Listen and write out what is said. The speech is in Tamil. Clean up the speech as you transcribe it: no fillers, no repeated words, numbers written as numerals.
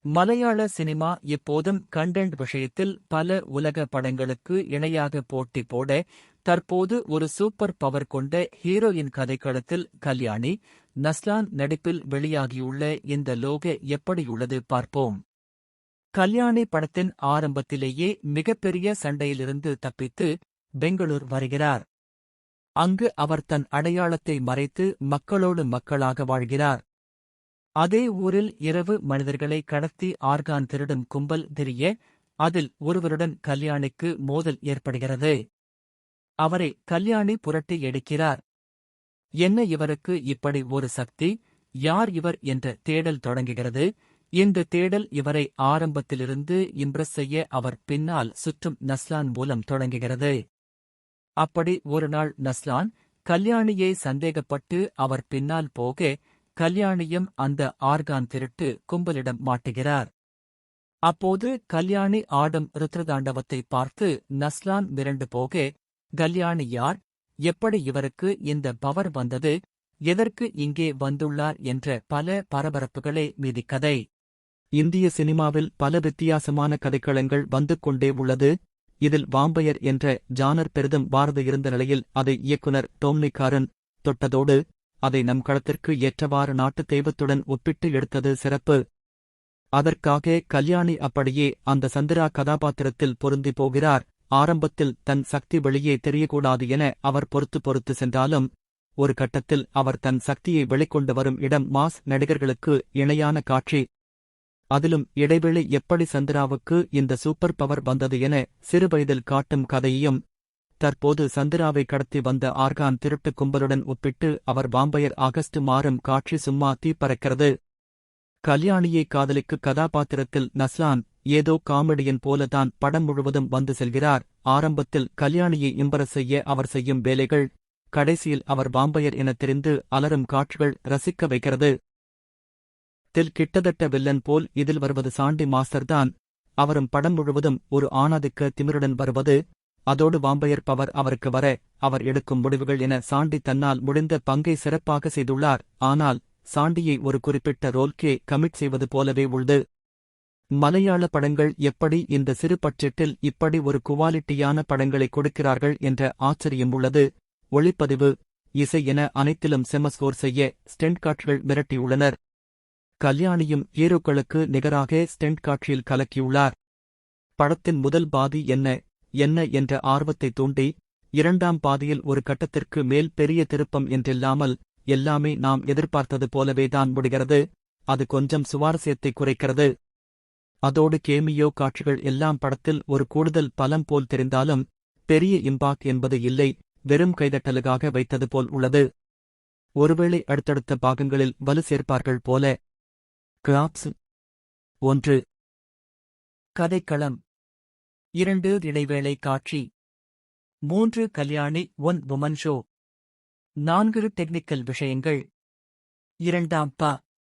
மலையாள சினிமா எப்போதும் கண்டென்ட் விஷயத்தில் பல உலக படங்களுக்கு இணையாக போட்டி போட, தற்போது ஒரு சூப்பர் பவர் கொண்ட ஹீரோயின் கதைக்களத்தில் கல்யாணி நஸ்லான் நடிப்பில் வெளியாகியுள்ள இந்த லோக எப்படியுள்ளது பார்ப்போம். கல்யாணி படத்தின் ஆரம்பத்திலேயே மிகப்பெரிய சண்டையிலிருந்து தப்பித்து பெங்களூர் வருகிறார். அங்கு அவர் தன் அடையாளத்தை மறைத்து மக்களோடு மக்களாக வாழ்கிறார். அதே ஊரில் இரவு மனிதர்களை கடத்தி ஆர்கான் திருடும் கும்பல் தெரிய, அதில் ஒருவருடன் கல்யாணிக்கு மோதல் ஏற்படுகிறது. அவரை கல்யாணி புரட்டி எடுக்கிறார். என்ன இவருக்கு இப்படி ஒரு சக்தி, யார் இவர் என்ற தேடல் தொடங்குகிறது. இந்த தேடல் இவரை ஆரம்பத்திலிருந்து இம்ப்ரெஸ் செய்ய அவர் பின்னால் சுற்றும் நஸ்லான் மூலம் தொடங்குகிறது. அப்படி ஒருநாள் நஸ்லான் கல்யாணியை சந்தேகப்பட்டு அவர் பின்னால் போக, கல்யாணியும் அந்த ஆர்கான் திருட்டு கும்பலிடம் மாட்டுகிறார். அப்போது கல்யாணி ஆடும் ருத்ரதாண்டவத்தை பார்த்து நஸ்லான் மிரண்டு போக, கல்யாணி யார், எப்படி இவருக்கு இந்த பவர் வந்தது, எதற்கு இங்கே வந்துள்ளார் என்ற பல பரபரப்புகளே மீதி கதை. இந்திய சினிமாவில் பல வித்தியாசமான கதைக்களங்கள் வந்து கொண்டே உள்ளது. இதில் வாம்பயர் என்ற ஜானர் பெரிதும் பாரத இருந்த நிலையில் அதை இயக்குனர் டோம்னி காரன் தொட்டதோடு, அதை நம் களத்திற்கு ஏற்றவாறு நாட்டுத் தெய்வத்துடன் ஒப்பிட்டு எடுத்தது சிறப்பு. அதற்காக கல்யாணி அப்படியே அந்த சந்திரா கதாபாத்திரத்தில் பொருந்தி போகிறார். ஆரம்பத்தில் தன் சக்தி வெளியே தெரியக்கூடாது என அவர் பொறுத்து சென்றாலும், ஒரு கட்டத்தில் அவர் தன் சக்தியை வெளிக்கொண்டு வரும் இடம் மாஸ் நடிகர்களுக்கு இணையான காட்சி. அதிலும் இடைவெளி எப்படி சந்திராவுக்கு இந்த சூப்பர் பவர் வந்தது என சிறுவயதில் காட்டும் கதையையும், தற்போது சந்திராவை கடத்தி வந்த ஆர்கான் திருட்டு கும்பலுடன் ஒப்பிட்டு அவர் வாம்பயர் ஆகஸ்ட் மாறும் காட்சி சும்மா தீப்பறக்கிறது. கல்யாணியை காதலிக்கு கதாபாத்திரத்தில் நஸ்லான் ஏதோ காமெடியன் போலதான் படம் முழுவதும் வந்து செல்கிறார். ஆரம்பத்தில் கல்யாணியை இம்பரஸ் செய்ய அவர் செய்யும் வேலைகள், கடைசியில் அவர் வாம்பயர் என தெரிந்து அலரும் காட்சிகள் ரசிக்க வைக்கிறது. கிட்டத்தட்ட வில்லன் போல் இதில் வருவது சாண்டி மாஸ்டர்தான். அவரும் படம் முழுவதும் ஒரு ஆணாதிக்க திமிருடன் வருவது, அதோடு வாம்பயர் பவர் அவருக்கு வர, அவர் எடுக்கும் முடிவுகள் என சாண்டி தன்னால் முடிந்த பங்கை சிறப்பாக செய்துள்ளார். ஆனால் சாண்டியை ஒரு குறிப்பிட்ட ரோல்கே கமிட் செய்வது போலவே உள்ளது. மலையாள படங்கள் எப்படி இந்த சிறு பட்ஜெட்டில் இப்படி ஒரு குவாலிட்டியான படங்களை கொடுக்கிறார்கள் என்ற ஆச்சரியம் உள்ளது. ஒளிப்பதிவு, இசை என அனைத்திலும் செமஸ்கோர் செய்ய ஸ்டெண்ட் காட்சிகள் மிரட்டியுள்ளனர். கல்யாணியும் ஹீரோக்களுக்கு நிகராக ஸ்டெண்ட் காட்சியில் கலக்கியுள்ளார். படத்தின் முதல் பாதி என்ன என்ற ஆர்வத்தை தூண்டி, இரண்டாம் பாதியில் ஒரு கட்டத்திற்கு மேல் பெரிய திருப்பம் என்றில்லாமல் எல்லாமே நாம் எதிர்பார்த்தது போலவேதான் முடிகிறது. அது கொஞ்சம் சுவாரஸ்யத்தை குறைக்கிறது. அதோடு கேமியோ காட்சிகள் எல்லாம் படத்தில் ஒரு கூடுதல் பலம் போல் தெரிந்தாலும் பெரிய இம்பாக்ட் என்பது இல்லை, வெறும் கைதட்டலுக்காக வைத்தது போல் உள்ளது. ஒருவேளை அடுத்தடுத்த பாகங்களில் வலு சேர்ப்பார்கள் போல. கிராப்ஸ் 1. கதைக்களம் 2. இடைவேளை காட்சி 3. Kalyani 1 Woman show 4. டெக்னிக்கல் விஷயங்கள் 2.